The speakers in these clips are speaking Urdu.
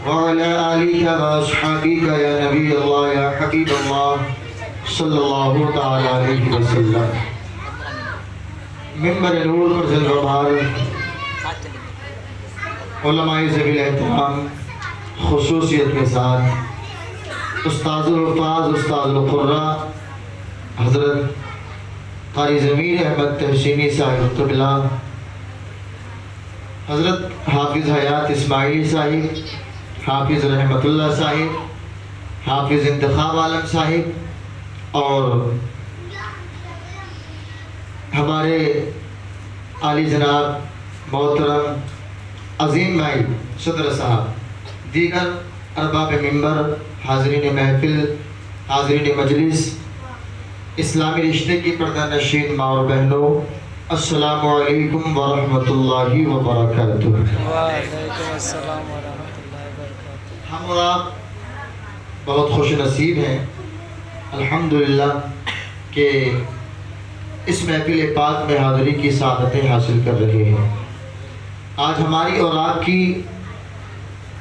وعلى آلك وأصحابك يا نبي الله يا حبيب الله صلی اللہ تعالی علیہ وسلم۔ ممبر نور پر جلوہ بھار علماء ذوی الاحترام خصوصیت کے ساتھ استاذ الحفاظ استاذ القراء حضرت قاری ضمیر احمد تحسینی صاحب قبلہ، حضرت حافظ حیات اسماعیلی صاحب، حافظ رحمت اللہ صاحب، حافظ انتخاب عالم صاحب، اور ہمارے عالی جناب محترم عظیم بھائی صدر صاحب، دیگر ارباب ممبر، حاضرین محفل، حاضرین مجلس، اسلامی رشتے کی پردہ نشین ماں اور بہنوں، السلام علیکم ورحمۃ اللہ وبرکاتہ۔ وعلیکم السلام ورحمۃ اللہ وبرکاتہ۔ ہم اور آپ بہت خوش نصیب ہیں الحمدللہ کہ اس محفل پاک میں حاضری کی سعادتیں حاصل کر رہے ہیں۔ آج ہماری اور آپ کی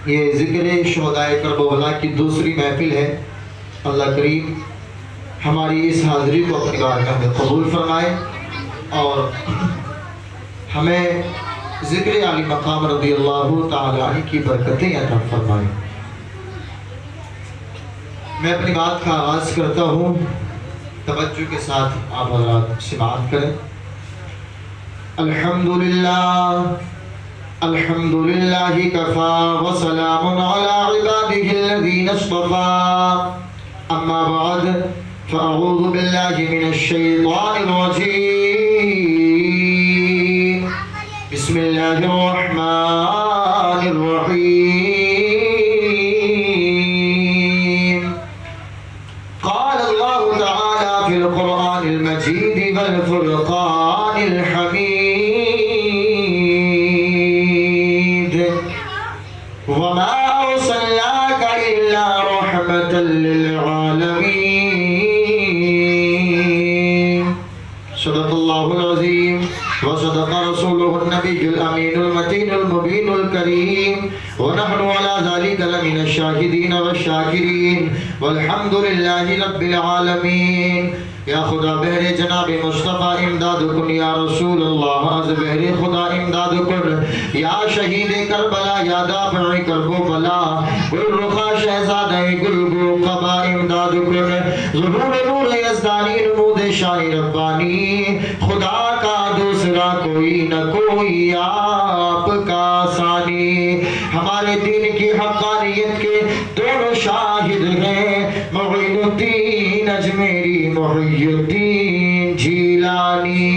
یہ ذکر شہدائے کربلا کی دوسری محفل ہے۔ اللہ کریم ہماری اس حاضری کو اپنی بارگاہ میں قبول فرمائے اور ہمیں ذکر علی مقام رضی اللہ تعالی عنہ کی برکتیں عطا فرمائے۔ میں اپنی بات کا آغاز کرتا ہوں، توجہ کے ساتھ آپ حضرات سماعت کریں۔ الحمدللہ الحمدللہ کفا وسلام علی عبادہ الذین اصطفیٰ، اما بعد فاعوذ باللہ من الشیطان الرجیم، بسم اللہ الرحمن الرحیم۔ قال اللہ تعالی فی القرآن المجید والفرقان الحمید، وما أرسلناك إلا رحمة للعالمين، صدق اللہ العظیم وصدق رسوله النبي الأمين المتين المبين الكريم، ونحن على ذلك لمن الشاهدين والشاكرين، والحمد لله رب العالمين۔ یا خدا بہر جناب مصطفیٰ امداد کن، یا رسول اللہ از بہر خدا امداد کن، یا شہید کربلا یا دافع کرب و بلا، گل رخا شہزادہ گل گو قبا امداد کن، ظہور نور یزدانی نمود شاہ ربانی، خدا کا دوسرا کوئی نہ کوئی آپ کا ثانی۔ ہمارے دین کی حقانیت کے دونوں شاہد ہیں، معین الدین اجمیری، محی الدین جیلانی۔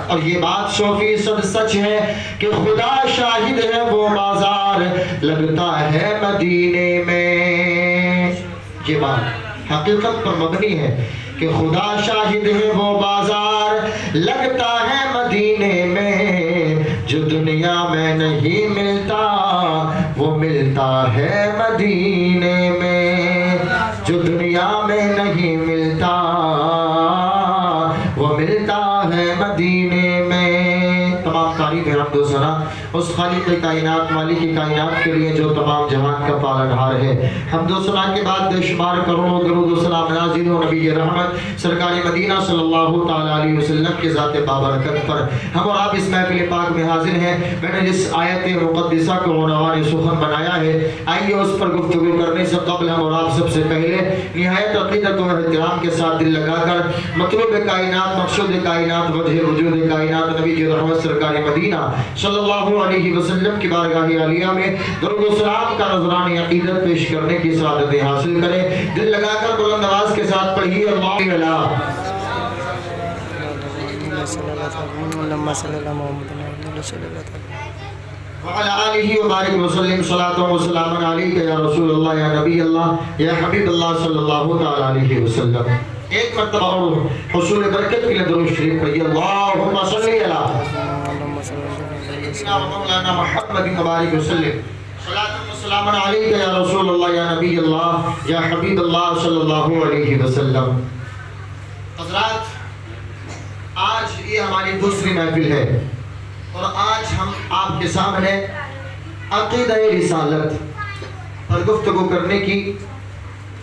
اور یہ بات 100% سچ ہے کہ خدا شاہد ہے، وہ بازار لگتا ہے مدینے میں۔ یہ بات حقیقت پر مبنی ہے کہ خدا شاہد ہے، وہ بازار لگتا ہے مدینے میں، جو دنیا میں نہیں ملتا وہ ملتا ہے مدینے میں، جو دنیا میں نہیں ملتا وہ ملتا ہے مدینے میں۔ تمام تعریف حمد و ثنا اس خالق کائنات مالک کائنات کے لیے جو تمام جہان کا پالنہار ہے۔ حمد و ثنا کے بعد بے شمار کروڑوں درود و سلام نازل ہو نبی رحمت سرکار مدینہ صلی اللہ تعالی علیہ وسلم کے ذات بابرکت پر۔ ہم اور آپ اس محفل پاک میں حاضر ہیں۔ میں نے جس آیت مقدسہ کو عنوان سخن بنایا ہے، آئیے اس پر گفتگو کرنے سے قبل ہم اور آپ سب سے پہلے نہایت عقیدت و احترام کے ساتھ دل لگا کر مطلوب کائنات، مقصود کائنات، وجہ وجود کائنات نبی رحمت سرکار مدینہ صلی اللہ علیہ وسلم کی بارگاہ عالیہ میں درود و سلام کا نذرانِ عقیدت پیش کرنے کی سعادتیں حاصل کریں۔ دل لگا کر بلند آواز کے ساتھ پڑھیے اللہ وعلى آلہ وبارک وسلم، صلاۃ و سلام علیک یا رسول اللہ یا نبی اللہ یا حبیب اللہ صلی اللہ تعالی علیہ وسلم۔ ایک مرتبہ اور حصول برکت کے لیے درود شریف پڑھیے، اللہم صلی علی سیدنا مولانا محمد مبارک وسلم، صلاۃ و سلام علیک یا رسول اللہ یا نبی اللہ یا حبیب اللہ صلی اللہ علیہ وسلم۔ حضرات، آج یہ ہماری دوسری محفل ہے اور آج ہم آپ کے سامنے عقیدہ رسالت پر گفتگو کرنے کی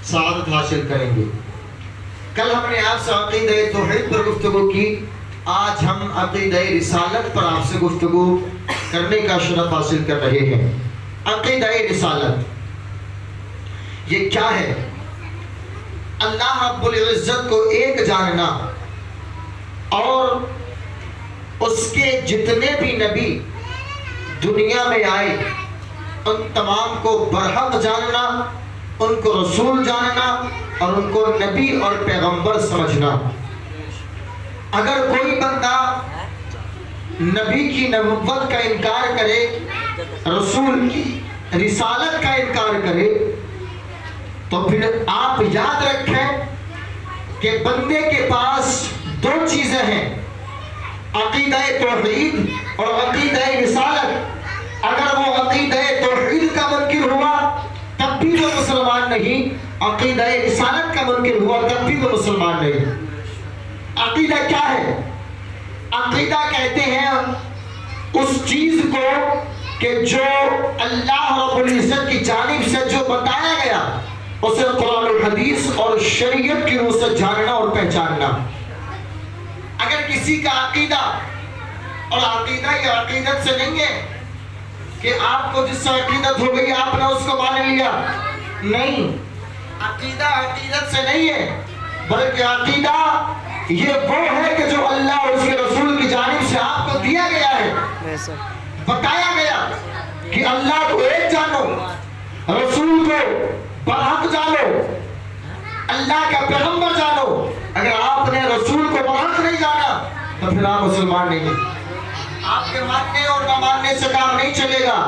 سعادت حاصل کریں گے۔ کل ہم نے آپ سے عقیدہ توحید پر گفتگو کی، آج ہم عقیدہ رسالت پر آپ سے گفتگو کرنے کا شرف حاصل کر رہے ہیں۔ عقیدہ رسالت یہ کیا ہے؟ اللہ رب العزت کو ایک جاننا اور اس کے جتنے بھی نبی دنیا میں آئے ان تمام کو برحق جاننا، ان کو رسول جاننا اور ان کو نبی اور پیغمبر سمجھنا۔ اگر کوئی بندہ نبی کی نبوت کا انکار کرے، رسول کی رسالت کا انکار کرے، تو پھر آپ یاد رکھیں کہ بندے کے پاس دو چیزیں ہیں، عقیدہ توحید اور عقیدہ رسالت۔ اگر وہ عقیدہ توحید کا منکر ہوا تب بھی وہ مسلمان نہیں، عقیدہ رسالت کا منکر ہوا تب بھی وہ مسلمان نہیں۔ عقیدہ کیا ہے؟ عقیدہ کہتے ہیں اس چیز کو کہ جو اللہ رب العزت کی جانب سے جو بتایا گیا اسے قرآن و حدیث اور شریعت کی روح سے جاننا اور پہچاننا۔ اگر کسی کا عقیدہ، اور عقیدہ یہ عقیدت سے نہیں ہے کہ آپ کو جس سے عقیدت ہو گئی آپ نے اس کو مان لیا، نہیں، عقیدہ عقیدت سے نہیں ہے، بلکہ عقیدہ یہ وہ ہے کہ جو اللہ اور اس کے رسول کی جانب سے آپ کو دیا گیا ہے، بتایا گیا کہ اللہ کو ایک جانو، رسول کو برحق جانو، اللہ کا پیغمبر جانو۔ اگر آپ نے رسول کو برحق نہیں جانا تو پھر آپ مسلمان نہیں ہیں۔ آپ کے ماننے اور نہ ماننے سے کام نہیں چلے گا۔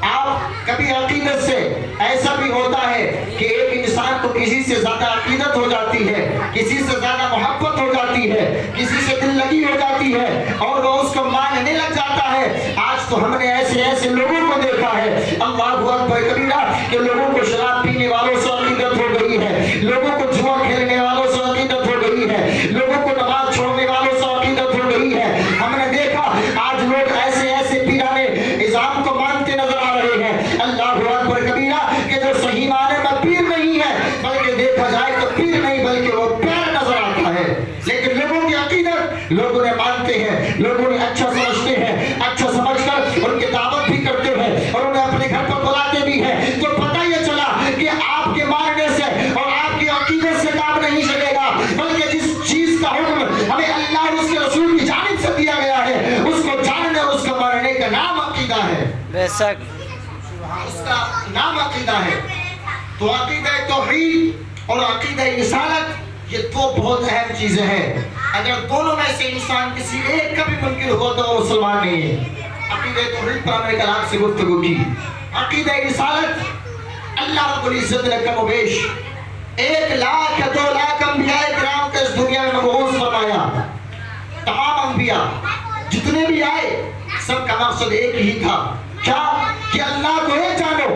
آپ کبھی عقیدت سے ایسا بھی ہوتا ہے کہ ایک انسان کو کسی سے زیادہ عقیدت ہو جاتی ہے، کسی سے زیادہ محبت ہو جاتی ہے، کسی سے دل لگی ہو جاتی ہے اور وہ اس کو ماننے لگ جاتا ہے۔ آج تو ہم نے ایسے لوگوں کو دیکھا ہے، اللہ اکبر کبیرہ، کہ لوگوں کو شراب پینے والوں سے عقیدت ہو گئی ہے، لوگوں کو جوا کھیلنے والوں سے عقیدت ہو گئی ہے، لوگوں کو نماز چھوڑنے والوں سے عقیدت ہو گئی ہے۔ ہم نے دیکھا آج لوگ ایسے پیرانے نظام کو مانتے نظر آ رہے ہیں، اللہ اکبر کبیرہ، کہ جو صحیح معنی میں پیر نہیں ہے، بلکہ دیکھا جائے تو پیر نہیں بلکہ وہ پیر نظر آتا ہے۔ لیکن لوگوں کی عقیدت لوگوں نے مانتے ہیں، لوگوں نے اچھا سمجھتے ہیں، اچھا سمجھ کر ان کی دعوت بھی کرتے ہیں اور انہیں اپنے گھر پر بلاتے بھی ہیں۔ تو پتہ یہ چلا کہ آپ کے ماننے سے اور آپ کی عقیدت سے کام نہیں چلے گا، بلکہ جس چیز کا حکم ہمیں اللہ اور اس کے رسول کی جانب سے دیا گیا ہے اس کو جاننے اور اس کو ماننے کا نام عقیدہ ہے۔ بے شک اس کا نام عقیدہ ہے۔ تو عقیدہ توحید اور عقیدہ رسالت یہ دو بہت اہم چیزیں ہیں۔ اگر دونوں میں سے انسان کسی ایک کا بھی منکر ہو تو وہ مسلمان نہیں ہے۔ عقیدہ توحید پر ہم نے کل آپ سے گفتگو کی۔ عقیدہ رسالت، اللہ رب العزت نے کم و بیش 1 لاکھ یا 2 لاکھ انبیاء کرام کو اس دنیا میں مبعوث فرمایا۔ تمام انبیاء جتنے بھی آئے سب کا مقصد ایک ہی تھا، کیا؟ کہ اللہ کو ایک جانو،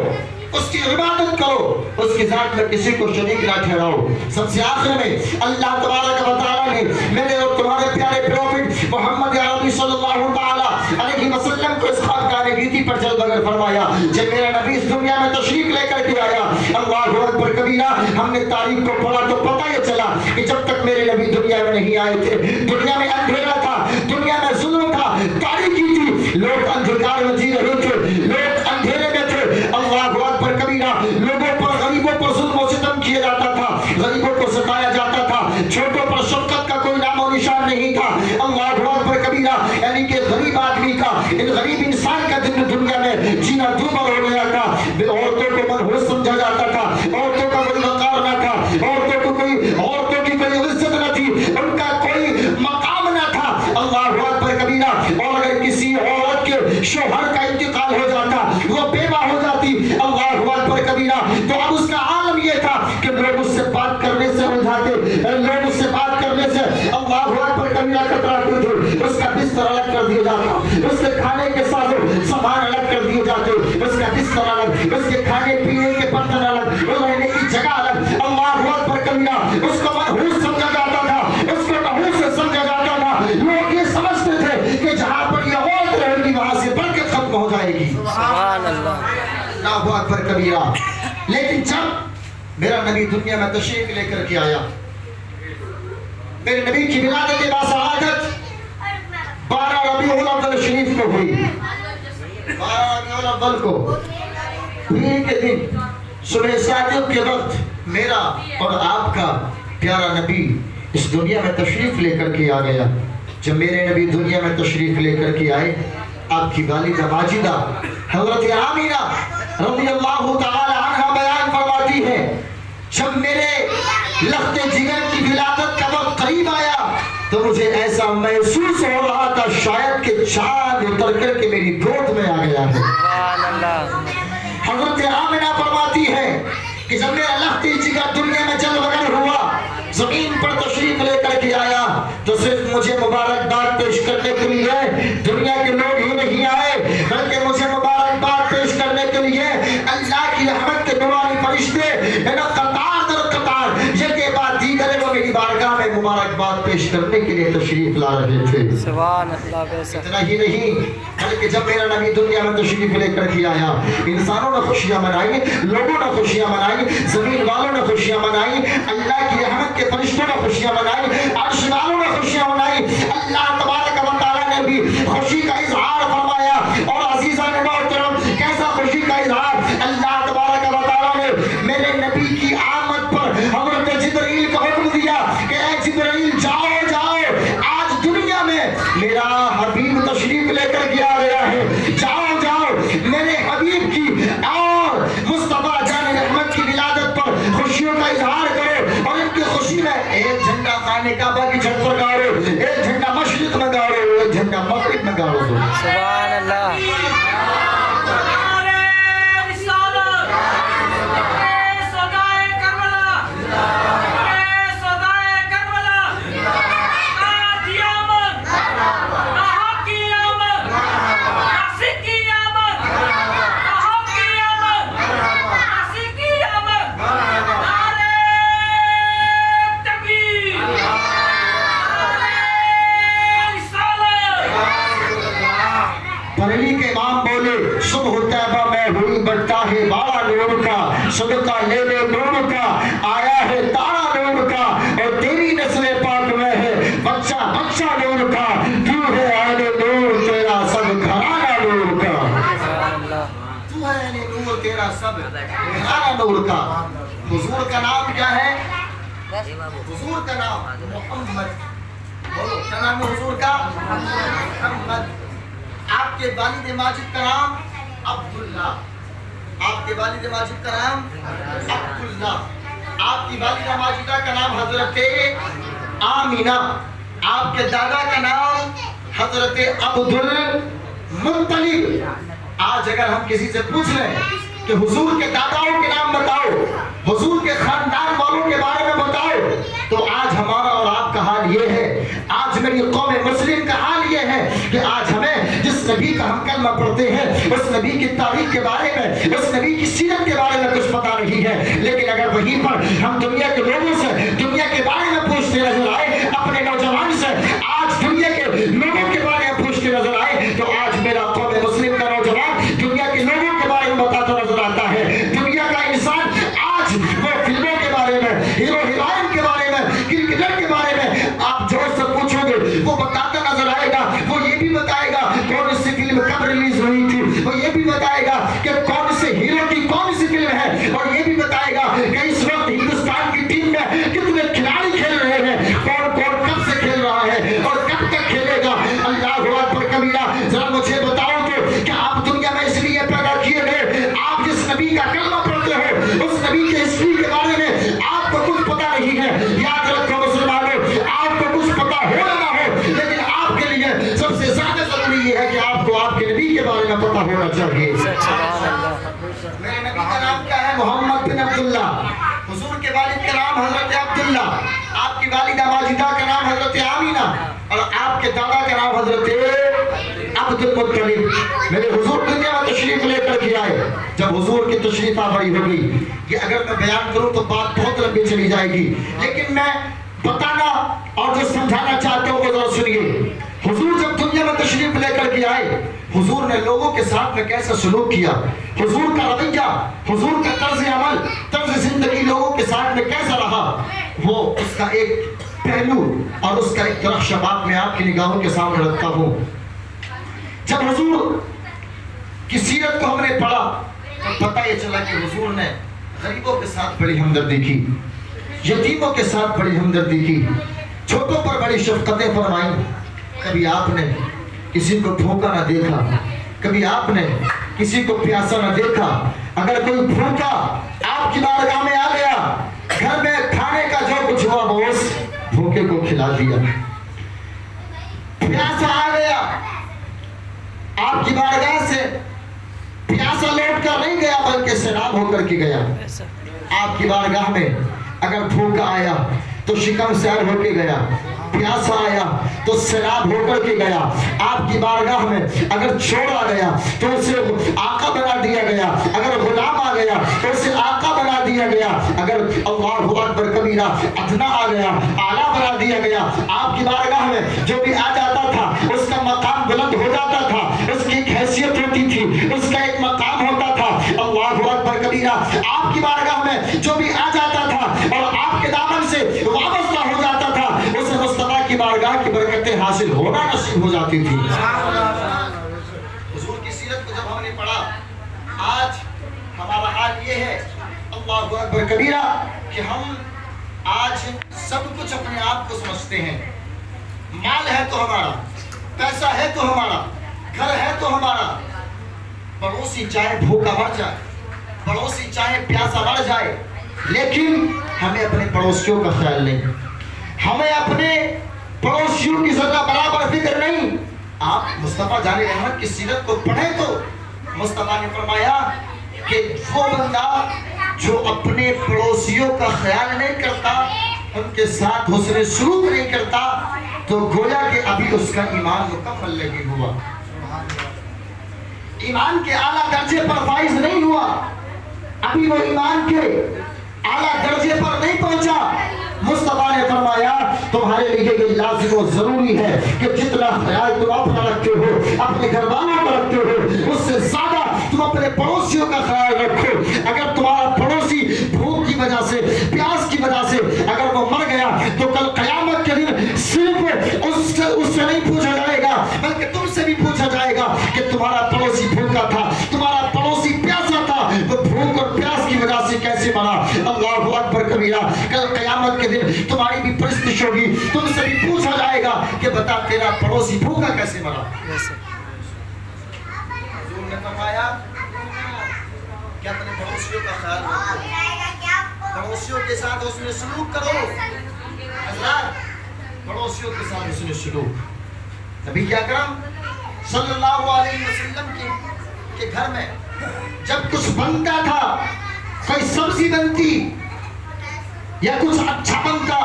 اس کی عبادت کرو، اس کی ذات میں کسی کو شریک نہ ٹھہراؤ۔ سب سے آخر میں اللہ تبارک و تعالیٰ نے میرے اور تمہارے پیارے پروفٹ محمد عربی صلی اللہ تعالیٰ علیہ وسلم کو اس خاکدار گیتی پر چل بغیر فرمایا۔ جب میرا نبی اس دنیا میں تشریف لے کر کے آیا، اللہ اکبر کبیرہ، ہم نے تاریخ کو پڑھا تو پتہ یہ چلا کہ جب تک میرے نبی دنیا میں نہیں آئے تھے دنیا میں اندھیرا تھا، دنیا میں ظلم تھا، تاریکی تھی، لوگ اندھکار میں جی رہے تھے، لوگ اندھیرے میں تھے۔ اللہ اکبر کبیرہ، لوگوں پر غریبوں پر ظلم و ستم کیا جاتا تھا، غریبوں کو ستایا جاتا تھا، چھوٹوں پر شفقت کا کوئی نام و نشان نہیں تھا۔ اللہ اکبر کبیرہ، یعنی کہ غریب آدمی کا، غریب انسان کا دنیا میں جینا دوبر ہو گیا تھا۔ عورتوں کو منحوس سمجھا جاتا تھا، عورتوں کا کوئی وقار نہ تھا، عورتوں کی کوئی عزت نہ تھی، ان کا کوئی مقام نہ تھا۔ اللہ اکبر کبیرہ، اور اگر کسی عورت کے شوہر کا انتقال ہو جاتا، وہ بیوہ ہو جاتی، اللہ اکبر کبیرہ، تو اب اس کا عالم یہ تھا کہ لوگ اس سے بات کرنے سے الجھاتے، لوگ اس سے بات کرنے سے اللہ اکبر کبیرہ کتراتے تھے، اس کا بستر الگ کر دیا جاتا، اس کے کھانے کے ساتھ سامان الگ کر دیے جاتے، اس کا بستر الگ، اس کے کھانے پینے کے برتن الگ، رہنے کی جگہ الگ۔ اللہ اکبر کبیرہ، اس کو منحوس سمجھا جاتا تھا، اس کو نحوس سمجھا جاتا تھا۔ لوگ یہ سمجھتے تھے کہ جہاں پر یہ عورت رہے گی وہاں سے برکت ختم ہو جائے گی۔ سبحان اللہ۔ اللہ اکبر کبیرہ. لیکن جب میرا نبی دنیا میں تشریف لے کر کے آیا, میرے نبی کی ولادت باسعادت 12 ربیع الاول شریف کو ہوئی. 12 ربیع الاول کو عید کے دن صبح صادق کے وقت میرا اور آپ کا پیارا نبی اس دنیا میں تشریف لے کر کے آ گیا. جب میرے نبی دنیا میں تشریف لے کر کے آئے, آپ کی والدہ ماجدہ حضرت آمینہ رضی اللہ تعالی عنہ بیان فرماتی ہے, جب میرے لخت جگر کی ولادت کا وقت قریب آیا تو مجھے ایسا محسوس ہو رہا تھا شاید کہ چاند اتر کر کے میری گود میں آ گیا ہے. حضرت آمنہ فرماتی ہے کہ جب میرا لخت جگر دنیا میں جل وگر ہوا, زمین پر تشریف لے کر کے آیا, تو صرف مجھے مبارکباد پیش کرنے کے لیے دنیا کے لوگ ہی نہیں آئے, بلکہ مجھے مبارکباد پیش کرنے کے لیے اللہ کی رحمت کے نورانی فرشتے قطار در قطار یہ کے بعد دیگر وہ میری بارگاہ میں مبارکباد پیش کرنے کے لیے تشریف لا رہے تھے. سبحان اللہ. اتنا ہی نہیں بلکہ جب میرا نبی دنیا میں تشریف لے کر کے آیا, انسانوں نے خوشیاں منائی, لوگوں نے خوشیاں منائی, زمین والوں نے خوشیاں منائی, اللہ کی رحمت کے فرشتوں نے خوشیاں منائی, عرش والوں نے خوشیاں منائی. اللہ تبارک و تعالیٰ نے بھی خوشی کا اظہار فرمایا. اور عزیزان محترم کیسا خوشی کا اظہار, اللہ تبارک و تعالیٰ نے میرے نبی کی آمد پر حضرت جبرائیل کو حکم دیا کہ اے جبرائیل جاؤ جاؤ, آج دنیا میں میرا حبیب تشریف لے کر کے آ گیا ہے, جاؤ جاؤ میرے حبیب کی اور مصطفیٰ جان رحمت کی ولادت پر خوشیوں کا اظہار کرو, اور ان کی خوشی میں ایک جھنڈا خانہ کعبہ کی چھت پر گاڑو, ایک جھنڈا مشرق میں گاڑو, ایک جھنڈا مغرب میں گاڑو. سبحان اللہ. بریلی کے امام بولے, صبح طیبہ میں ہوئی بڑھتا ہے بارہ نور کا, صدقہ لے لے نور کا, آیا ہے تارا نور کا, اور تیری نسل پاک میں ہے بچہ بچہ نور کا, کیوں ہے اہل نور تیرا سب گھرانہ نور کا. تو ہے اہل نور تیرا سب گھرانہ نور کا. حضور کا نام کیا ہے؟ حضور کا نام محمد. بولو کیا نام ہے حضور کا؟ محمد. آپ کے والد ماجد کا نام عبداللہ. آپ کے والد ماجد کا نام عبداللہ. آپ کی والدہ ماجدہ کا نام حضرت آمینہ. آپ کے دادا کا نام حضرت عبدالمطلب. آج اگر ہم کسی سے پوچھ لیں کہ حضور کے داداؤں کے نام بتاؤ, حضور کے خاندان والوں کے بارے میں بتاؤ, تو آج ہمارا اور آپ کا حال یہ ہے, آج میری قوم مسلم کا حال یہ ہے کہ آج ہمیں جس نبی کا ہم کلمہ پڑھتے ہیں اس نبی کی تاریخ کے بارے میں, اس نبی کی سیرت کے بارے میں کچھ پتہ نہیں ہے. لیکن اگر وہیں پر ہم دنیا کے لوگوں سے دنیا کے بارے میں پوچھتے نظر آئے, اپنے نوجوان سے آج دنیا کے لوگوں کے بارے میں پوچھتے نظر آئے, تو آج میرا قوم مسلم کا نوجوان دنیا کے لوگوں کے بارے میں بتاتا نظر آتا ہے. دنیا کا انسان آج وہ فلموں کے بارے میں, ہیرو ہیروئن کے بارے میں, کرکٹر کے بارے میں آپ جو سے پوچھو گے وہ بتاتا نظر آئے گا. وہ یہ بھی بتائے گا کون سی فلم کب ریلیز ہوئی تھی, وہ یہ بھی بتائے گا کہ کون سے ہیرو کی کون سی فلم ہے, اور یہ بھی بتائے گا کہ اس وقت ہندوستان کی ٹیم میں کتنے کھلاڑی کھیل رہے ہیں, کون کون کب سے کھیل رہا ہے اور کب تک کھیلے گا. اللہ اکبر کبیرہ. ذرا مجھے بتاؤ تو کہ آپ دنیا میں اس لیے پیدا کیے گئے, آپ جس نبی کا کلمہ پڑھتے ہو اس نبی کے ہسٹری کے بارے میں آپ کو کچھ پتہ نہیں ہے. یاد رکھو مسلمانوں, آپ کو کچھ پتہ ہو نہ ہو, لیکن آپ کے لیے سب سے زیادہ ضروری یہ ہے کہ آپ کو آپ کے نبی کے بارے میں پتہ ہونا چاہیے. میرے نبی کا نام کیا ہے؟ محمد بن عبداللہ. حضور کے والد کا نام حضرت عبداللہ. آپ کی والدہ ماجدہ کا نام حضرت آمینہ, اور آپ کے دادا کا نام حضرت عبدالمطلب. میرے حضور دنیا میں تشریف لے کر کے آئے. جب حضور کی تشریف آوری ہو گئی, یہ اگر میں بیان کروں تو بات بہت لمبی چلی جائے گی, لیکن میں بتانا اور جو سمجھانا چاہتا ہوں وہ ذرا سنیے. حضور جب دنیا میں تشریف لے کر کے آئے, حضور نے لوگوں کے ساتھ میں کیسا سلوک کیا، حضور کا رویہ، حضور کا طرز عمل، طرز زندگی لوگوں کے ساتھ میں کیسا رہا، وہ اس کا ایک پہلو اور اس کا ایک طرف شباب میں آپ کی نگاہوں کے سامنے رکھتا ہوں۔ جب حضور کی سیرت کو ہم نے پڑھا تو پتہ یہ چلا کہ حضور نے غریبوں کے ساتھ بڑی ہمدردی کی، یتیموں کے ساتھ بڑی ہمدردی کی، چھوٹوں پر بڑی شفقتیں فرمائیں۔ کبھی آپ نے کسی کو بھوکا نہ دیکھا، کبھی آپ نے کسی کو پیاسا نہ دیکھا۔ اگر کوئی بھوکا آپ کی بارگاہ میں آ گیا، گھر میں کھانے کا جو کچھ ہوا وہ اس بھوکے کو کھلا دیا۔ پیاسا آ گیا آپ کی بارگاہ سے، پیاسا لوٹ کر نہیں گیا بلکہ سیراب ہو کر کے گیا۔ آپ کی بارگاہ میں اگر بھوکا آیا تو شکم سیر ہو کے گیا، پیاسا آیا تو سیراب ہو کر کے گیا۔ آپ کی بارگاہ میں اگر چور آ گیا تو اسے آقا بنا دیا گیا، اگر غلام آ گیا تو اسے آقا بنا دیا گیا، اگر اللہ اکبر کبیرہ ادنا آ گیا اعلیٰ بنا دیا گیا۔ آپ کی بارگاہ میں جو بھی آ جاتا تھا اس کا مقام بلند ہو جاتا تھا، اس کی ایک حیثیت ہوتی تھی، اس کا ایک مقام ہوتا تھا۔ اللہ اکبر کبیرہ آپ کی بارگاہ میں جو بھی آ جاتا تھا اور آپ کے دامن سے وابستہ ہو جاتا تھا، اسے مصطفیٰ کی بارگاہ کی برکتیں حاصل ہونا نصیب ہو جاتی تھی۔ حضور کی سیرت کو جب ہم نے پڑھا، آج ہمارا حال یہ ہے اللہ اکبر کبیرہ کہ ہم آج سب کچھ اپنے آپ کو سمجھتے ہیں۔ مال ہے تو ہمارا، پیسہ ہے تو ہمارا، گھر ہے تو ہمارا، پڑوسی چاہے بھوکا مر جائے، پڑوسی چاہے پیاسا مر جائے، لیکن ہمیں اپنے پڑوسیوں کا خیال نہیں، ہمیں اپنے پڑوسیوں کی ذرہ برابر فکر نہیں۔ آپ مصطفیٰ جان رحمت کی سیرت کو پڑھیں تو مصطفیٰ نے فرمایا کہ وہ بندہ جو اپنے پڑوسیوں کا خیال نہیں کرتا، ان کے ساتھ حسن سلوک نہیں کرتا، تو گویا کہ ابھی اس کا ایمان مکمل نہیں ہوا، ایمان کے اعلیٰ درجے پر فائز نہیں ہوا، ابھی وہ ایمان کے اعلیٰ درجے پر نہیں پہنچا۔ مصطفیٰ نے فرمایا تمہارے لیے یہ لازم و ضروری ہے کہ جتنا خیال تم اپنا رکھتے ہو، اپنے گھر والوں کا رکھتے ہو، اس سے زیادہ تم اپنے پڑوسیوں کا خیال رکھو۔ اگر تمہارا پڑوسی بھوک کی وجہ سے، پیاس کی وجہ سے اگر وہ مر گیا تو کل قیامت کے دن صرف اس سے نہیں پوچھا جائے گا بلکہ تم سے بھی پوچھا جائے گا کہ تمہارا پڑوسی بھوکا تھا، تمہارا پڑوسی پیاسا تھا، وہ بھوک اور پیاس کی وجہ سے کیسے مرا۔ اللہ اکبر کبیرہ، کل قیامت کے دن تمہاری بھی پرستش ہوگی، تم سے بھی پوچھا جائے گا کہ بتا تیرا پڑوسی بھوکا کیسے مرا۔ حضور نے فرمایا کہ اپنے پڑوسیوں کا خیال رکھو، پڑوسیوں کے ساتھ حسن سلوک کرو۔ حضرات، پڑوسیوں کے ساتھ حسن سلوک، نبی اکرم صلی اللہ علیہ وسلم کے گھر میں جب کچھ بنتا تھا، کوئی سبزی بنتی یا کچھ اچھا بنتا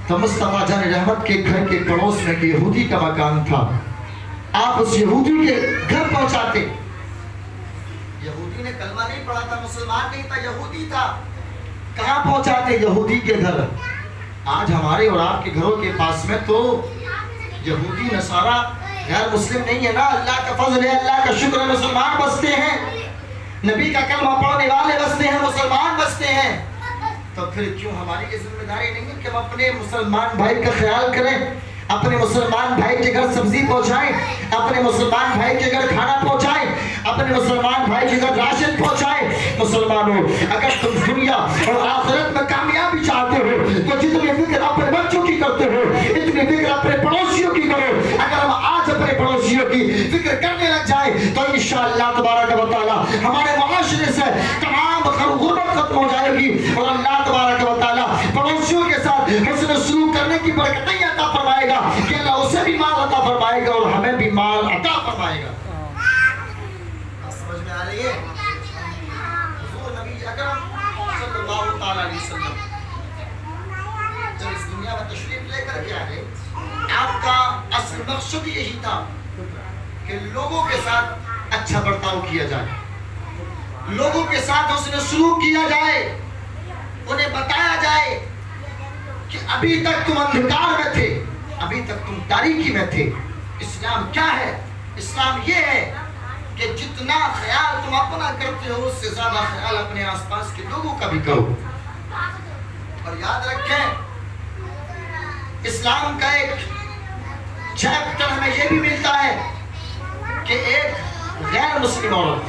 تو مصطفیٰ جان رحمت کے گھر کے پڑوس میں ایک یہودی کا مکان تھا، آپ اس یہودی کے گھر پہنچاتے۔ یہودی نے کلمہ نہیں پڑھا تھا، مسلمان نہیں تھا، یہودی تھا، کہاں پہنچاتے؟ یہودی کے گھر۔ آج ہمارے اور آپ کے گھروں کے پاس میں تو یہودی نصارہ غیر مسلم نہیں ہے نا، اللہ کا فضل ہے، اللہ کا شکر ہے، مسلمان بستے ہیں، نبی کا کلمہ پڑھنے والے بستے ہیں، مسلمان بستے ہیں۔ تو پھر کیوں ہماری یہ ذمہ داری نہیں ہے کہ ہم اپنے مسلمان بھائی کا خیال کریں، اپنے مسلمان بھائی کے گھر سبزی پہنچائیں، اپنے مسلمان بھائی کے گھر کھانا پہنچائیں، اپنے مسلمان بھائی کے گھر راشن پہنچائیں۔ مسلمانوں، اگر تم دنیا اور آخرت میں کامیابی چاہتے ہو تو جتنی فکر اپنے بچوں کی کرتے ہو اتنی فکر اپنے پڑوسیوں کی کرو۔ اگر ہم آج اپنے پڑوسیوں کی فکر کرنے لگ جائیں تو انشاءاللہ تبارک و تعالی ہمارے معاشرے سے تمام غربت ختم ہو جائے گی اور اللہ تبارک و تعالی پڑوسیوں کے ساتھ حسن سلوک کرنے کی برکتیں عطا فرمائے گا کہ اللہ اسے بھی مال عطا فرمائے گا اور ہمیں بھی مال عطا فرمائے گا۔ سمجھ میں آ رہی ہے؟ حضور نبی اکرم صلی اللہ تعالی علیہ وسلم جب اس دنیا میں تشریف لے کر کے آئے، آپ کا اصل مقصد یہی تھا کہ لوگوں کے ساتھ اچھا برتاؤ کیا جائے، لوگوں کے ساتھ حسن سلوک کیا جائے، انہیں بتایا جائے کہ ابھی تک تم اندھکار میں تھے، ابھی تک تم تاریکی میں تھے، اسلام کیا ہے؟ اسلام یہ ہے کہ جتنا خیال تم اپنا کرتے ہو اس سے زیادہ خیال اپنے آس پاس کے لوگوں کا بھی کرو. اور یاد رکھیں اسلام کا ایک چیپٹر ہمیں یہ بھی ملتا ہے کہ ایک غیر مسلم عورت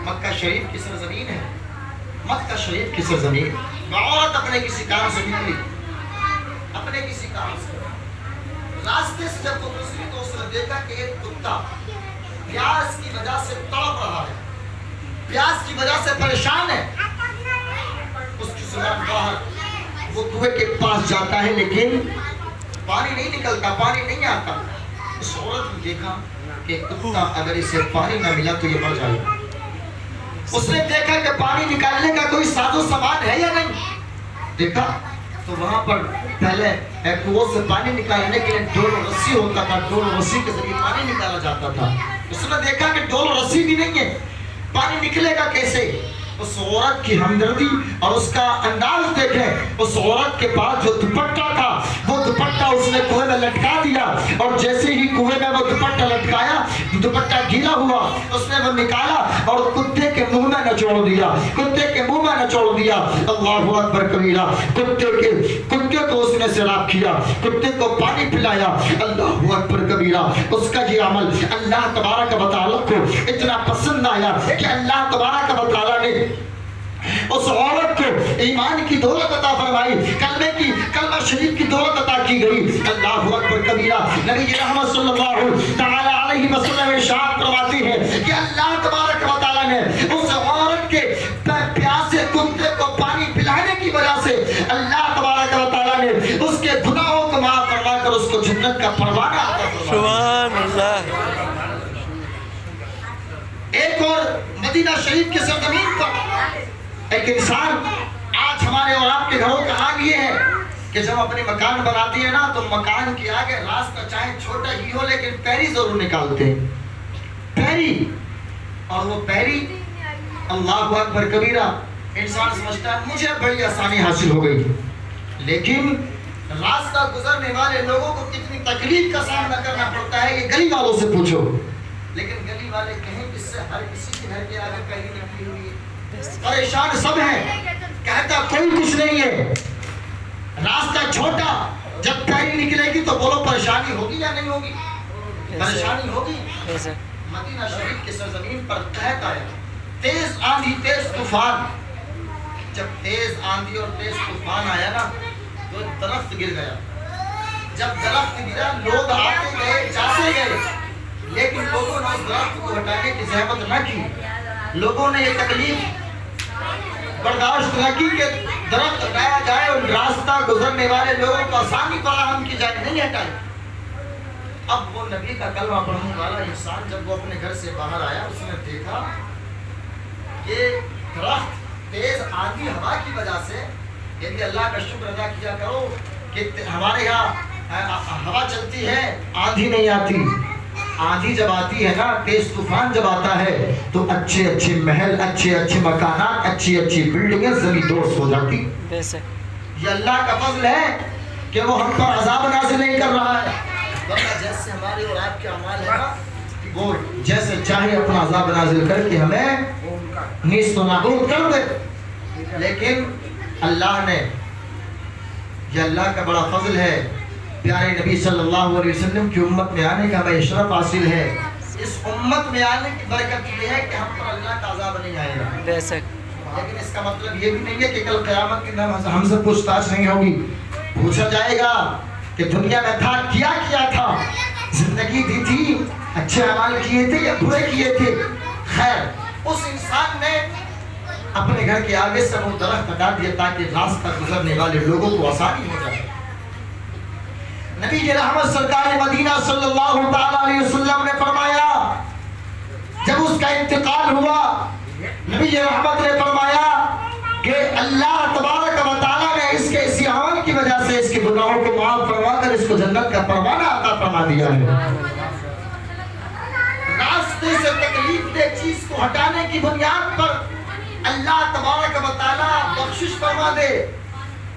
مکہ شریف کی سرزمین ہے، مکہ شریف کی سرزمین، عورت اپنے کسی کام سے نکلی، اپنے کسی کام سے راستے سے جب وہ گزری تو اس نے دیکھا کہ ایک کتا پیاس کی وجہ سے تڑپ رہا ہے، پیاس کی وجہ سے پریشان ہے. اس کی زبان باہر وہ کنویں کے پاس جاتا ہے لیکن پانی نہیں نکلتا، پانی نہیں آتا. اس عورت نے دیکھا کہ کتا اگر اسے پانی نہ ملا تو یہ مر جائے گا. اس نے دیکھا کہ پانی نکالنے کا کوئی ساز و سامان ہے یا نہیں. دیکھا تو وہاں پر پہلے ایک کنویں سے پانی نکالنے کے لیے ڈول اور رسی ہوتا تھا، ڈول اور رسی کے ذریعے پانی نکالا جاتا تھا. اس نے دیکھا کہ ڈول اور رسی بھی نہیں ہے، پانی نکلے گا کیسے. اس عورت کی ہمدردی اور اس کا انداز دیکھیں. اس عورت کے پاس جو دوپٹہ تھا وہ دوپٹہ اس نے کنویں میں لٹکا دیا، اور جیسے ہی کنویں میں وہ دوپٹہ لٹکایا دوپٹہ گیلا ہوا، اس نے وہ نکالا اور کتے کے منہ میں نچوڑ دیا، کتے کے منہ میں نچوڑ دیا. اللہ اکبر کبیرہ. کتے کو اس نے سیراب کیا، کتے کو پانی پلایا. اللہ اکبر کبیرہ. اس کا یہ عمل اللہ تبارک و تعالیٰ کو اتنا پسند آیا کہ اللہ تبارک و تعالیٰ نے اس عورت کو ایمان کی دولت عطا فرمائی، کلمہ شریف کی دولت عطا کی گئی. اللہ اکبر کبیرہ. نبی رحمت صلی اللہ تعالی علیہ وسلم ارشاد فرماتے ہیں کہ اللہ تبارک و تعالی نے اس عورت کے پیاسے کتے کو پانی پلانے کی وجہ سے اللہ تبارک و تعالی نے اس کے گناہوں کو معاف فرما کر اس کو جنت کا پروانہ عطا فرمایا. سبحان اللہ. ایک اور مدینہ شریف کی سرزمین پر ایک انسان، آج ہمارے اور آپ کے گھروں کا حال یہ ہے کہ جب اپنے مکان بناتے ہیں نا تو مکان کے آگے راستہ چاہے چھوٹا ہی ہو لیکن پیری ضرور نکالتے ہیں، پیری. اور وہ پیری اللہ اکبر کبیرہ انسان سمجھتا ہے مجھے بڑی آسانی حاصل ہو گئی، لیکن راستہ گزرنے والے لوگوں کو کتنی تکلیف کا سامنا کرنا پڑتا ہے یہ گلی والوں سے پوچھو. لیکن گلی والے کہیں اس سے ہر کسی کے گھر کے آگے پیری نکلی ہوئی ہے، پریشان سب ہیں، کہتا کوئی کچھ نہیں ہے. راستہ چھوٹا، جب پیری نکلے گی تو بولو پریشانی ہوگی یا نہیں ہوگی؟ پریشانی ہوگی. مدینہ شریف کی سرزمین پر قحط آیا، تیز آندھی، تیز طوفان. جب تیز آندھی اور تیز طوفان آیا نا تو درخت گر گیا. جب درخت گرا لوگ آتے گئے جاتے گئے، لیکن لوگوں نے اس درخت کو ہٹانے کی زحمت نہ کی. لوگوں نے یہ تکلیف برداشت نہ کی کہ درخت ہٹایا جائے اور راستہ گزرنے والے لوگوں کو آسانی فراہم کی جائے، نہیں ہٹائی. اب وہ نبی کا کلمہ پڑھنے والا انسان جب وہ اپنے گھر سے باہر آیا اس نے دیکھا کہ درخت تیز آندھی ہوا کی وجہ سے، یعنی اللہ کا شکر ادا کیا کرو کہ ہمارے یہاں ہوا چلتی ہے آندھی نہیں آتی. آندھی جب آتی ہے نا، تیز طوفان جب آتا ہے تو اچھے اچھے محل، اچھے اچھے مکانات، اچھی اچھی بلڈنگیں زمین دوست ہو جاتی. یہ اللہ کا فضل ہے کہ وہ ہم پر عذاب نازل نہیں کر رہا ہے، ورنہ جیسے ہمارے اور آپ کے اعمال ہیں نا وہ جیسے چاہے اپنا عذاب نازل کر کے ہمیں نیست و نابود کر دے. لیکن اللہ نے، یہ اللہ کا بڑا فضل ہے، پیارے نبی صلی اللہ علیہ وسلم کی امت میں آنے کا ہمیں شرف حاصل ہے. اس امت میں آنے کی برکت یہ ہے کہ ہم پر اللہ کا عذاب نہیں آئے گا. لیکن اس کا مطلب یہ بھی نہیں ہے کہ کل قیامت کے دن ہم سے پوچھ تاچھ نہیں ہوگی. پوچھا جائے گا کہ دنیا میں تھا کیا تھا، زندگی دی تھی، اچھے اعمال کیے تھے یا برے کیے تھے. خیر اس انسان نے اپنے گھر کے آگے سے وہ درخت ہٹا دیا تاکہ راستہ گزرنے والے لوگوں کو آسانی ہو جائے. نبی کی رحمت سرکار مدینہ صلی اللہ تعالی علیہ وسلم نے فرمایا جب اس کا انتقال ہوا، نبی کی رحمت نے فرمایا کہ اللہ تبارک و تعالی نے اس کے اسی عمل کی وجہ سے اس کے گناہوں کو معاف فرما کر اس کو جنت کا پروانہ عطا فرما دیا ہے. راستے سے تکلیف دہ چیز کو ہٹانے کی بنیاد پر اللہ تبارک و تعالی بخشش فرما دے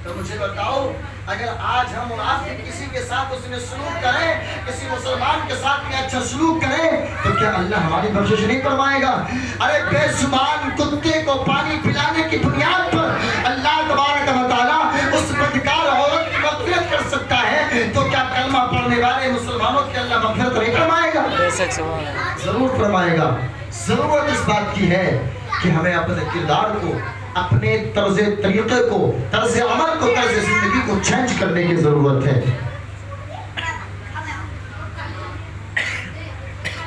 تو مجھے بتاؤ اگر آج ہم اور آپ بھی کسی کے ساتھ اس نے سلوک کریں، کسی مسلمان کے ساتھ میں اچھا سلوک کریں، تو کیا اللہ ہماری بخشش نہیں فرمائے گا؟ ارے بے زبان کتے کو پانی پلانے کی بنیاد پر اللہ تبارک و تعالیٰ اس بدکار عورت کی مغفرت کر سکتا ہے، تو کیا کلمہ پڑھنے والے مسلمانوں کی اللہ مغفرت نہیں فرمائے گا؟ بے شک سبحان اللہ. ضرور فرمائے گا. ضرورت اس بات کی ہے کہ ہمیں اپنے کردار کو، اپنے طرز طریقے کو، طرز عمل کو، طرز زندگی کو چینج کرنے کی ضرورت ہے.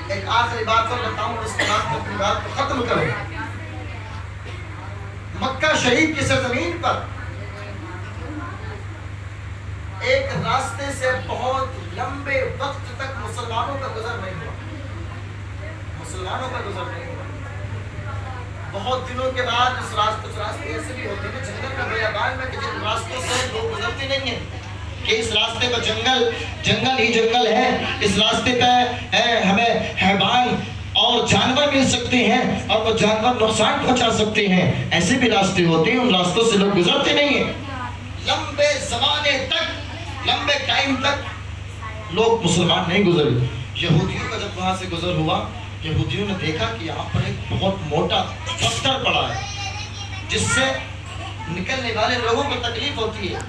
ایک آخری بات اور بتاؤں، اس کے بعد اپنی بات کو ختم کروں. مکہ شریف کی سرزمین پر ایک راستے سے بہت لمبے وقت تک مسلمانوں کا گزر نہیں ہوا. مسلمانوں کا گزر نہیں ہوا. بہت دنوں کے بعد اس راستے ایسے بھی ہوتے ہیں جنگل میں بیابان میں کہ جن راستوں سے لوگ گزرتے نہیں ہیں کہ اس راستے پر جنگل ہی جنگل ہے، اس راستے پہ ہمیں حیوان اور جانور مل سکتے ہیں اور وہ جانور نقصان پہنچا سکتے ہیں. ایسے بھی راستے ہوتے ہیں، ان راستوں سے لوگ گزرتے نہیں ہیں. لمبے زمانے تک، لمبے ٹائم تک لوگ مسلمان نہیں گزرے. یہودیوں کا جب وہاں سے گزر ہوا، یہودیوں نے دیکھا کہ یہاں پر ایک بہت موٹا پتھر پڑا ہے جس سے نکلنے والے لوگوں کو تکلیف ہوتی ہے.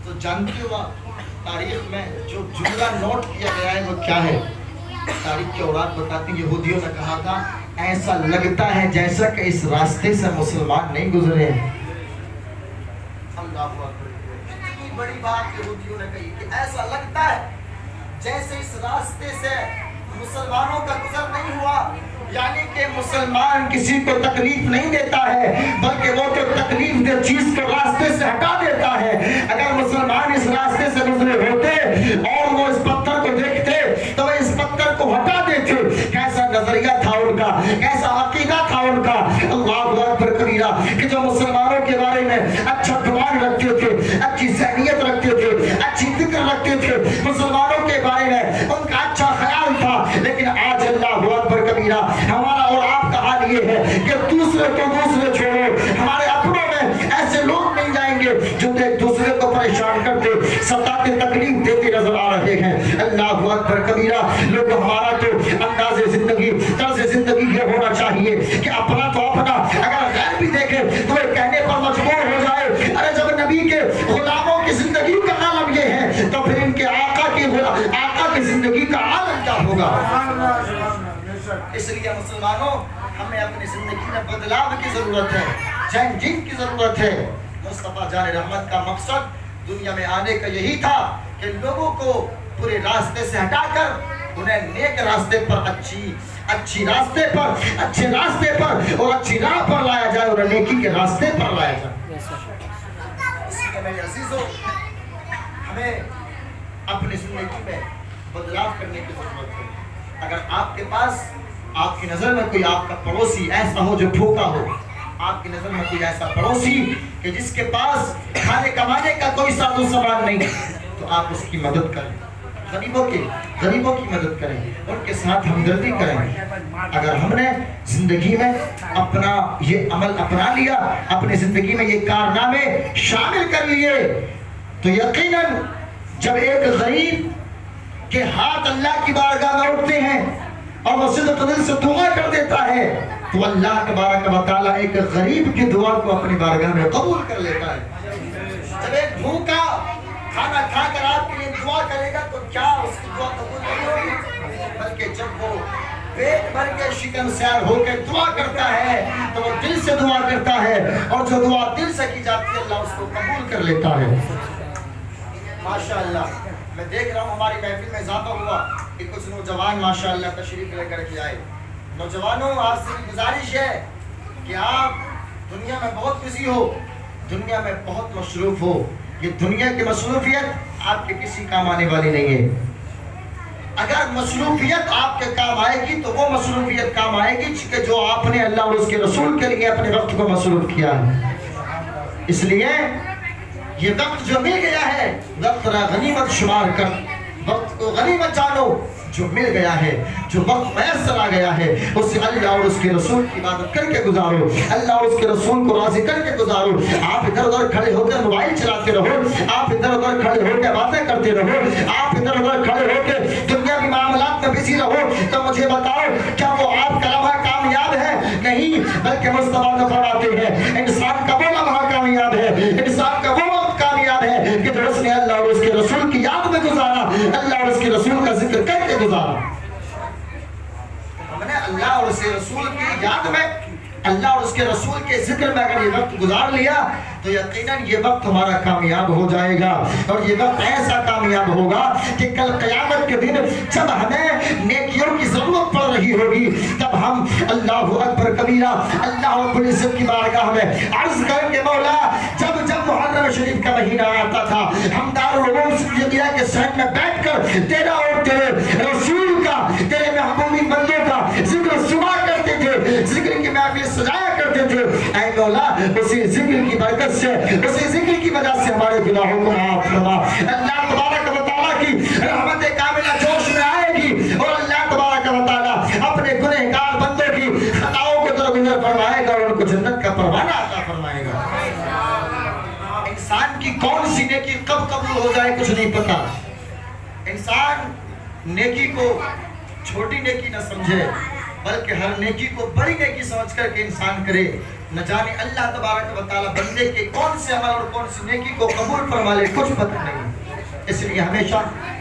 تو جانتے ہو تاریخ میں جو جملہ نوٹ کیا گیا ہے وہ کیا ہے؟ تاریخ کے اوراق بتاتی ہیں یہودیوں نے کہا تھا ایسا لگتا ہے جیسا کہ اس راستے سے مسلمان نہیں گزرے ہیں. اللہ اکبر. اتنی بڑی بات یہودیوں نے کہی کہ ایسا لگتا ہے جیسے اس راستے سے مسلمانوں کا گزر نہیں ہوا. یعنی کہ مسلمان کسی کو تکلیف نہیں دیتا ہے بلکہ وہ تو تکلیف دہ چیز کو راستے سے ہٹا دیتا ہے. اگر مسلمان اس راستے سے گزرے ہوتے اور وہ اس پتھر کو دیکھتے تو وہ اس پتھر کو ہٹا دیتے. کیسا نظریہ تھا ان کا، کیسا عقیدہ تھا ان کا. اللہ اکبر کبیرہ کہ جو مسلمانوں کے بارے میں اچھا گمان رکھتے تھے، اچھی ذہنیت رکھتے تھے، اچھی فکر رکھتے تھے، مسلمانوں کے بارے میں ان کا اچھا خیال تھا. لیکن آج اللہ اکبر کبیرہ ہمارا اور آپ کا حال یہ ہے کہ دوسرے کو دوسرے چھوڑو. ہمارے اپنوں میں ایسے لوگ مل جائیں گے جو ایک دوسرے کو پریشان کرتے، ستاتے، تکلیف دیتے نظر آ رہے ہیں. اللہ اکبر کبیرہ. لوگ ہمارا تو انداز زندگی، طرز زندگی یہ ہونا چاہیے کہ اپنا تو اپنا، اگر غیر بھی دیکھے تو یہ کہنے پر مجبور ہو جائے ارے جب نبی کے غلاموں کی زندگی کا عالم یہ ہے تو پھر ان کے آقا کی زندگی کا عالم کیا ہوگا؟ اس لیے مسلمانوں ہمیں اپنی زندگی میں بدلاو کی ضرورت ہے، چینجنگ کی ضرورت ہے. مصطفیٰ جان رحمت کا مقصد دنیا میں آنے کا یہی تھا کہ لوگوں کو برے راستے سے ہٹا کر انہیں نیک راستے پر، اچھی راستے پر، اچھے راستے پر اور اچھی راہ پر لایا جائے اور نیکی کے راستے پر لایا جائے. اس لیے میرے عزیزوں ہمیں اپنی زندگی میں بدلاو کرنے کی ضرورت ہے. اگر آپ کے پاس، آپ کی نظر میں کوئی آپ کا پڑوسی ایسا ہو جو بھوکا ہو، آپ کی نظر میں کوئی ایسا پڑوسی کہ جس کے پاس کھانے کمانے کا کوئی ساز و سامان نہیں، تو آپ اس کی مدد کریں. غریبوں کی مدد کریں، ان کے ساتھ ہمدردی کریں. اگر ہم نے زندگی میں اپنا یہ عمل اپنا لیا، اپنی زندگی میں یہ کارنامے شامل کر لیے، تو یقیناً جب ایک غریب کے ہاتھ اللہ کی بارگاہ میں اٹھتے ہیں اور وہ صدق دل سے دعا کر دیتا ہے تو اللہ تبارک و تعالیٰ ایک غریب کی دعا کو اپنی بارگاہ میں قبول کر لیتا ہے. جب ایک بھوکا کھانا کھا کر آپ کے لیے دعا کرے گا تو کیا اس کی دعا قبول نہیں ہوگی؟ بلکہ جب وہ پیٹ بھر کے شکم سیر ہو کے دعا کرتا ہے تو وہ دل سے دعا کرتا ہے، اور جو دعا دل سے کی جاتی ہے اللہ اس کو قبول کر لیتا ہے. ماشاءاللہ میں دیکھ رہا ہوں ہماری محفل میں اضافہ ہوا کہ کچھ نوجوان ماشاءاللہ تشریف لے کر کے آئے. نوجوانوں آپ سے گزارش ہے کہ آپ دنیا میں بہت بزی ہو، دنیا میں بہت مصروف ہو. یہ دنیا کی مصروفیت آپ کے کسی کام آنے والی نہیں ہے. اگر مصروفیت آپ کے کام آئے گی تو وہ مصروفیت کام آئے گی کہ جو آپ نے اللہ اور اس کے رسول کے لیے اپنے وقت کو مصروف کیا ہے. اس لیے یہ وقت جو مل گیا ہے، وقت را غنیمت شمار کر، وقت کو غنیمت جانو. جو مل گیا ہے, جو وقت میسر آ گیا ہے, اسے اللہ اور اس کے رسول کی عبادت کر کے گزارو, اللہ اور اس کے رسول کو راضی کر کے گزارو. آپ ادھر ادھر کھڑے ہو کر موبائل چلاتے رہو, آپ ادھر ادھر کھڑے ہو کے باتیں کرتے رہو, آپ ادھر ادھر کھڑے ہو کے دنیاوی معاملات میں بزی رہو, تو مجھے بتاؤ کیا وہ آپ کا لمحہ کامیاب ہے؟ نہیں, بلکہ مصطفیٰ نے فرماتے ہیں انسان کا وہ لمحہ کامیاب ہے, انسان کا وہ وقت کامیاب ہے کہ جو اس نے اللہ اور اس کے رسول کی یاد میں گزارا, اللہ اور اس کے رسول کا ذکر کر کے گزارا. ہم نے اللہ اور اس کے رسول کی یاد میں, اللہ اور اس کے رسول کے ذکر میں اگر یہ وقت گزار لیا تو یقیناً یہ وقت ہمارا کامیاب ہو جائے گا. اور یہ وقت ایسا کامیاب ہوگا کہ کل قیامت کے دن جب ہمیں نیکیوں کی ضرورت پڑ رہی ہوگی, تب ہم اللہ اکبر کبیرہ اللہ رب العزت کی بارگاہ میں عرض کریں گے مولا, جب محرم شریف کا مہینہ آتا تھا ہم دارالعلوم صدیقیہ کے سہن میں بیٹھ کر تیرا اور تیرے رسول کا, تیرے محبوبی بندوں کا ذکر سنا کرتے تھے, ذکر کی محفل سجایا کرتے تھے. اے مولا, اسی ذکر کی برکت سے, اسی ذکر کی وجہ سے ہمارے گناہوں کو معاف فرما. اللہ تبارک و تعالیٰ کی رحمت کاملہ جوش میں آئے گی اور اللہ تبارک و تعالیٰ اپنے گنہگار بندوں کی خطاؤں کو درگزر فرمائے گا اور ان کو جنت کا پروانہ عطا فرمائے گا. انسان کی کون سی نیکی کب قبول ہو جائے کچھ نہیں پتا. انسان نیکی کو چھوٹی نیکی نہ سمجھے, بلکہ ہر نیکی کو بڑی نیکی سمجھ کر کے انسان کرے. نہ جانے اللہ تبارک و تعالیٰ بندے کے کون سے عمل اور کون سی نیکی کو قبول فرما لے, کچھ پتہ نہیں. اس لیے ہمیشہ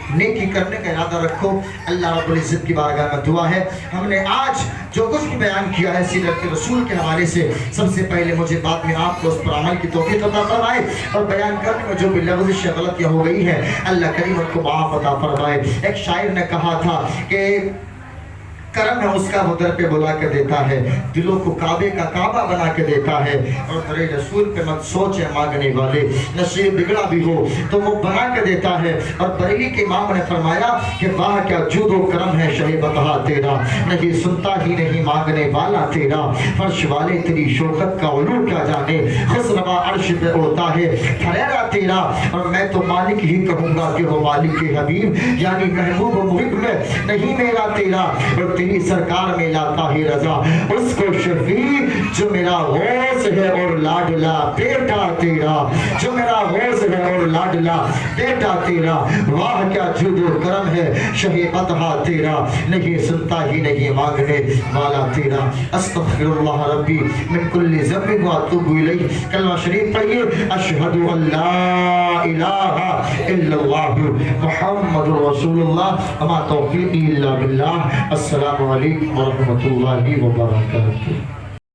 نیکی کرنے کا ارادہ رکھو. اللہ رب العزت کی بارگاہ میں دعا ہے, ہم نے آج جو کچھ بھی بیان کیا ہے سیرت رسول کے حوالے سے, سب سے پہلے مجھے بعد میں آپ کو اس پر عمل کی توفیق عطا فرمائے, اور بیان کرنے میں جو بھی لغزش یا غلطیاں ہو گئی ہیں اللہ کریم ان کو معاف عطا فرمائے. ایک شاعر نے کہا تھا کہ کرم ہے اس کا وہ در پہ بلا کے دیتا ہے, دلوں کو کعبے کا کعبہ بنا کے دیتا ہے, اور تیرے رسول پہ مت سوچے مانگنے والے, نصیب بگڑا بھی ہو تو وہ بنا کے دیتا ہے. اور بریلی کے امام نے فرمایا کہ واہ کیا جود و کرم ہے شہ بتہا تیرا, نہیں سنتا ہی نہیں مانگنے والا تیرا, فرش والے تیری شوکت کا علو کیا جانے, خسروا عرش پہ اڑتا ہے پھریرا تیرا. اور میں تو مالک ہی کہوں گا کہ وہ مالک حبیب, یعنی محبوب و محب میں نہیں میرا تیرا, اور تیری سرکار میں لاتا ہی رضا اس کو شفیع جو میرا غوث ہے اور لاڈلا بیٹا تیرا, جو میرا غوث ہے اور لاڈلا بیٹا تیرا. واہ کیا جود و کرم ہے شہ بتہا تیرا, نہیں سنتا ہی نہیں مانگنے والا تیرا. استغفر اللہ ربی من کل ذنب واتوب الیہ. کلمہ شریف پڑھیے, اشہد ان لا الہ الا اللہ محمد رسول اللہ, وما توفیقی الا باللہ. السلام علیکم ورحمۃ اللہ وبرکاتہ.